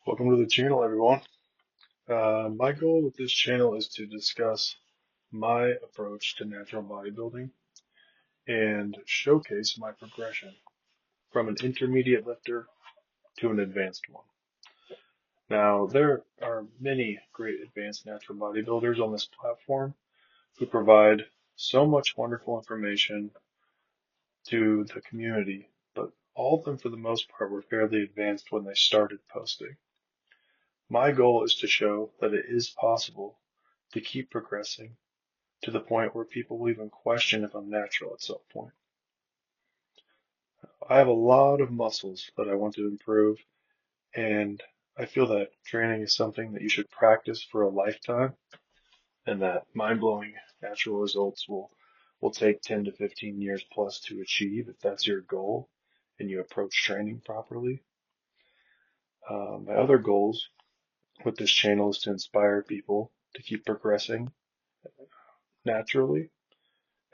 Welcome to the channel, everyone. My goal with this channel is to discuss my approach to natural bodybuilding and showcase my progression from an intermediate lifter to an advanced one. Now, there are many great advanced natural bodybuilders on this platform who provide so much wonderful information to the community, but all of them, for the most part, were fairly advanced when they started posting. My goal is to show that it is possible to keep progressing to the point where people will even question if I'm natural at some point. I have a lot of muscles that I want to improve, and I feel that training is something that you should practice for a lifetime, and that mind-blowing natural results will take 10 to 15 years plus to achieve if that's your goal and you approach training properly. My other goals with this channel is to inspire people to keep progressing naturally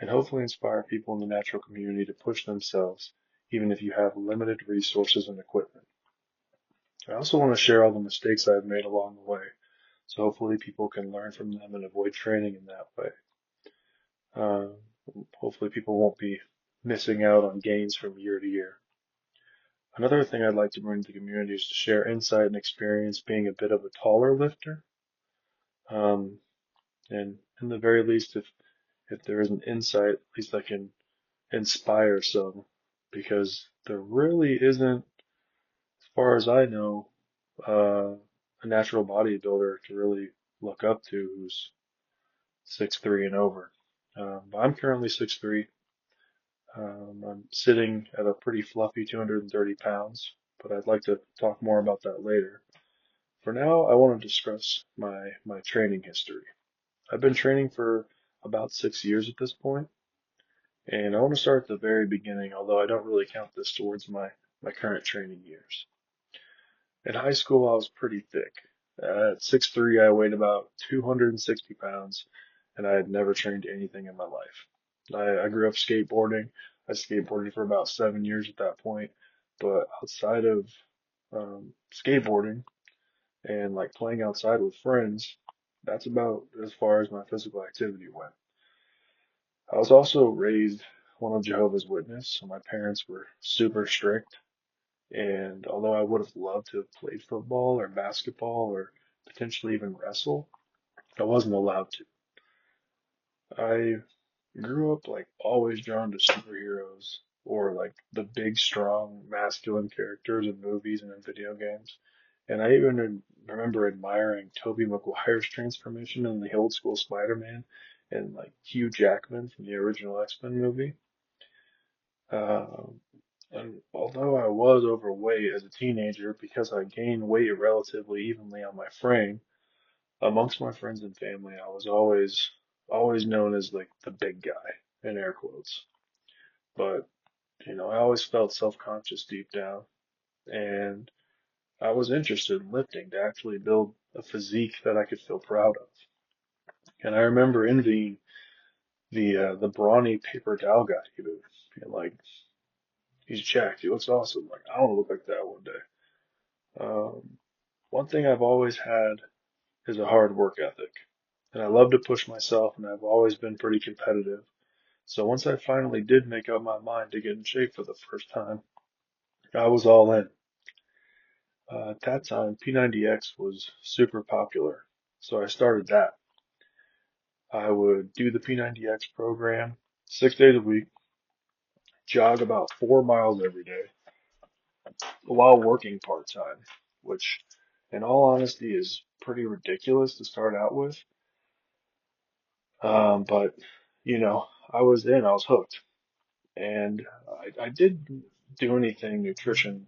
and hopefully inspire people in the natural community to push themselves, even if you have limited resources and equipment. I also want to share all the mistakes I've made along the way, so hopefully people can learn from them and avoid training in that way. Uh, Hopefully people won't be missing out on gains from year to year. Another thing I'd like to bring to the community is to share insight and experience being a bit of a taller lifter. Um, and in the very least, if there is an insight, at least I can inspire some, because there really isn't, as far as I know, a natural bodybuilder to really look up to who's 6'3" and over. But I'm currently 6'3". I'm sitting at a pretty fluffy 230 pounds, but I'd like to talk more about that later. For now, I want to discuss my training history. I've been training for about 6 years at this point, and I want to start at the very beginning, although I don't really count this towards my current training years. In high school, I was pretty thick. At 6'3", I weighed about 260 pounds, and I had never trained anything in my life. I grew up skateboarding. I skateboarded for about 7 years at that point, but outside of skateboarding and like playing outside with friends, that's about as far as my physical activity went. I was also raised one of Jehovah's Witnesses, so my parents were super strict. And although I would have loved to have played football or basketball or potentially even wrestle, I wasn't allowed to. I grew up like always drawn to superheroes or like the big, strong, masculine characters in movies and in video games. And I even remember admiring Tobey Maguire's transformation in the old school Spider-Man and like Hugh Jackman from the original X-Men movie. Um, And although I was overweight as a teenager because I gained weight relatively evenly on my frame, amongst my friends and family, I was always known as like the big guy in air quotes. But, I always felt self-conscious deep down, and I was interested in lifting to actually build a physique that I could feel proud of. And I remember envying the brawny paper towel guy, being like, he's jacked, he looks awesome. Like, I want to look like that one day. Um, One thing I've always had is a hard work ethic, and I love to push myself, and I've always been pretty competitive. So once I finally did make up my mind to get in shape for the first time, I was all in. At that time, P90X was super popular, so I started that. I would do the P90X program 6 days a week, jog about 4 miles every day while working part-time, which in all honesty is pretty ridiculous to start out with. But I was in, I was hooked, and I did do anything nutrition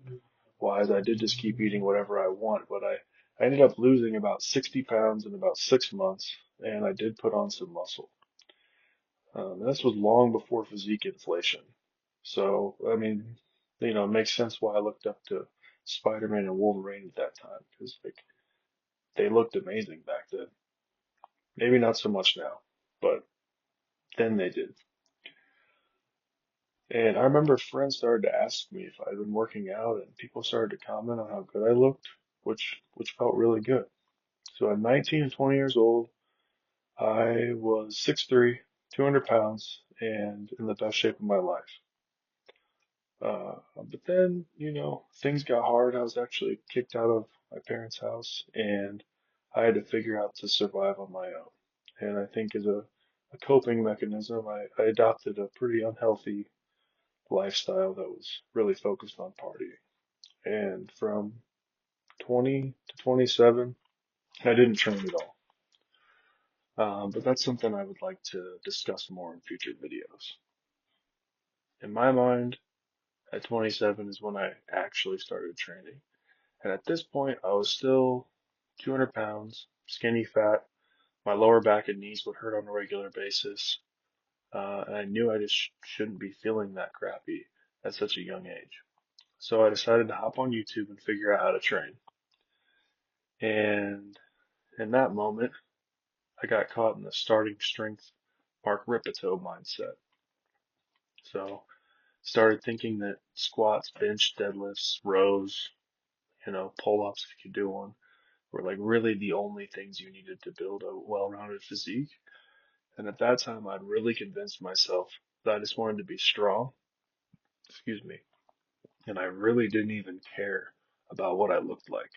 wise. I did just keep eating whatever I want, but I ended up losing about 60 pounds in about 6 months, and I did put on some muscle. And this was long before physique inflation. So, I mean, it makes sense why I looked up to Spider-Man and Wolverine at that time, because like they looked amazing back then. Maybe not so much now, but then they did. And I remember friends started to ask me if I'd been working out, and people started to comment on how good I looked. which felt really good. So at 19 and 20 years old, I was 6'3", 200 pounds, and in the best shape of my life. But then, things got hard. I was actually kicked out of my parents' house, and I had to figure out to survive on my own. And I think as a coping mechanism, I adopted a pretty unhealthy lifestyle that was really focused on partying. And from 20 to 27, I didn't train at all. But that's something I would like to discuss more in future videos. In my mind, at 27 is when I actually started training. And at this point, I was still 200 pounds, skinny fat. My lower back and knees would hurt on a regular basis. And I knew I just shouldn't be feeling that crappy at such a young age. So I decided to hop on YouTube and figure out how to train. And in that moment, I got caught in the starting strength Mark Ripito mindset. So started thinking that squats, bench, deadlifts, rows, pull-ups if you do one, were like really the only things you needed to build a well-rounded physique. And at that time, I'd really convinced myself that I just wanted to be strong, excuse me, and I really didn't even care about what I looked like.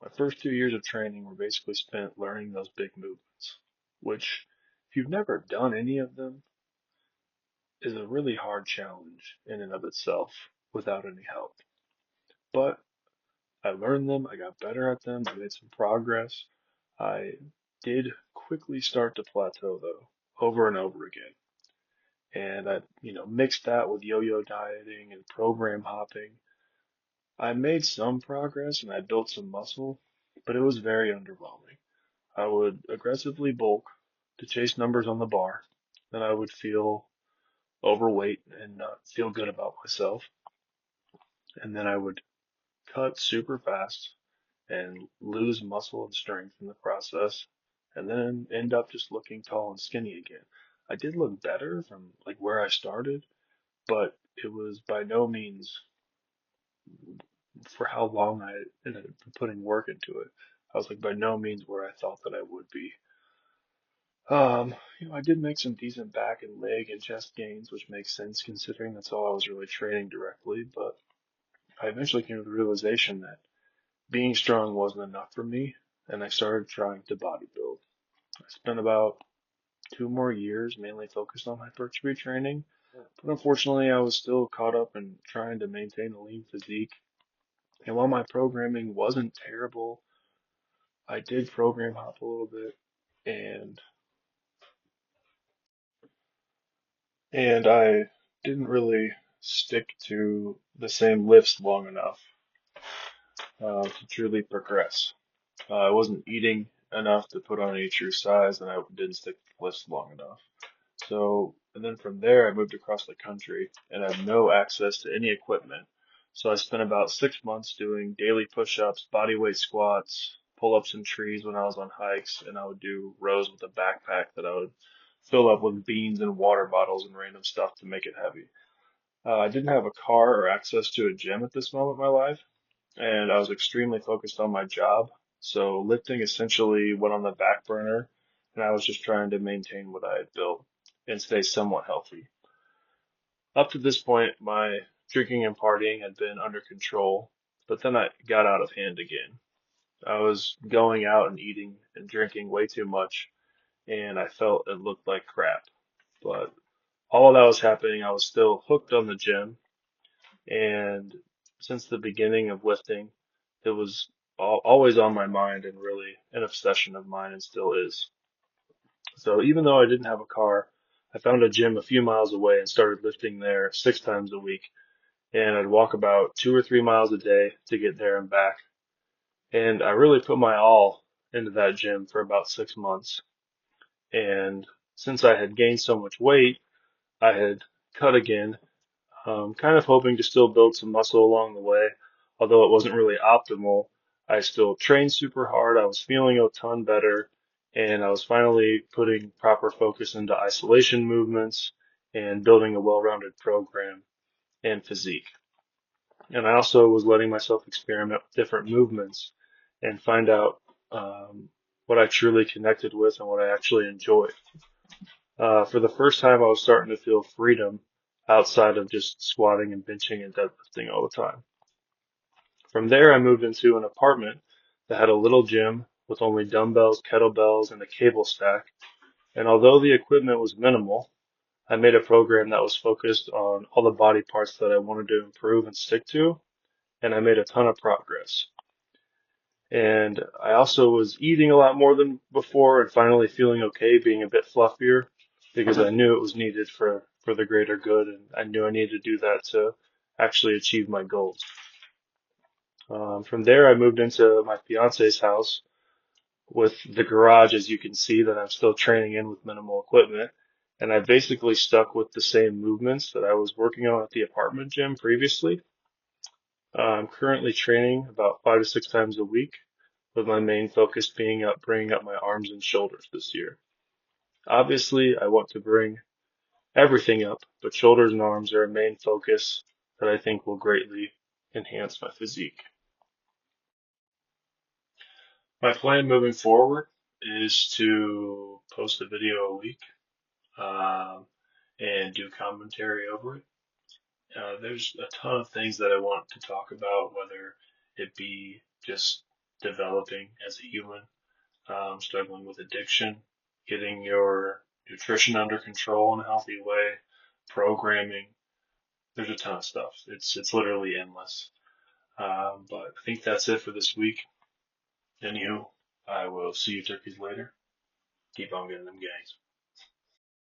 My first 2 years of training were basically spent learning those big movements, which, if you've never done any of them, is a really hard challenge in and of itself without any help. But I learned them, I got better at them, I made some progress. I did quickly start to plateau though, over and over again. And I, mixed that with yo-yo dieting and program hopping. I made some progress and I built some muscle, but it was very underwhelming. I would aggressively bulk to chase numbers on the bar, then I would feel overweight and not feel good about myself. And then I would cut super fast and lose muscle and strength in the process, and then end up just looking tall and skinny again. I did look better from like where I started, but it was by no means for how long I ended up putting work into it. I was like by no means where I thought that I would be. I did make some decent back and leg and chest gains, which makes sense considering that's all I was really training directly, but I eventually came to the realization that being strong wasn't enough for me, and I started trying to bodybuild. I spent about 2 more years mainly focused on hypertrophy training, but unfortunately I was still caught up in trying to maintain a lean physique. And while my programming wasn't terrible, I did program hop a little bit, and I didn't really stick to the same lifts long enough to truly progress. I wasn't eating enough to put on any true size, and I didn't stick to the lifts long enough. So, and then from there, I moved across the country and had no access to any equipment. So I spent about 6 months doing daily push-ups, body weight squats, pull-ups in trees when I was on hikes, and I would do rows with a backpack that I would fill up with beans and water bottles and random stuff to make it heavy. I didn't have a car or access to a gym at this moment in my life, and I was extremely focused on my job. So lifting essentially went on the back burner, and I was just trying to maintain what I had built and stay somewhat healthy. Up to this point, my drinking and partying had been under control, but then I got out of hand again. I was going out and eating and drinking way too much, and I felt it looked like crap. But all of that was happening, I was still hooked on the gym, and since the beginning of lifting, it was always on my mind and really an obsession of mine and still is. So even though I didn't have a car, I found a gym a few miles away and started lifting there 6 times a week. And I'd walk about 2 or 3 miles a day to get there and back. And I really put my all into that gym for about 6 months. And since I had gained so much weight, I had cut again, kind of hoping to still build some muscle along the way. Although it wasn't really optimal, I still trained super hard. I was feeling a ton better, and I was finally putting proper focus into isolation movements and building a well-rounded program and physique. And I also was letting myself experiment with different movements and find out what I truly connected with and what I actually enjoyed. For the first time, I was starting to feel freedom outside of just squatting and benching and deadlifting all the time. From there, I moved into an apartment that had a little gym with only dumbbells, kettlebells, and a cable stack. And although the equipment was minimal, I made a program that was focused on all the body parts that I wanted to improve and stick to, and I made a ton of progress. And I also was eating a lot more than before and finally feeling okay being a bit fluffier because I knew it was needed for the greater good, and I knew I needed to do that to actually achieve my goals. From there, I moved into my fiance's house with the garage, as you can see, that I'm still training in with minimal equipment. And I basically stuck with the same movements that I was working on at the apartment gym previously. I'm currently training about 5 to 6 times a week, with my main focus being bringing up my arms and shoulders this year. Obviously, I want to bring everything up, but shoulders and arms are a main focus that I think will greatly enhance my physique. My plan moving forward is to post a video a week, um, and do commentary over it. There's a ton of things that I want to talk about, whether it be just developing as a human, struggling with addiction, getting your nutrition under control in a healthy way, programming. There's a ton of stuff. It's literally endless. But I think that's it for this week. Anywho, I will see you turkeys later. Keep on getting them gangs.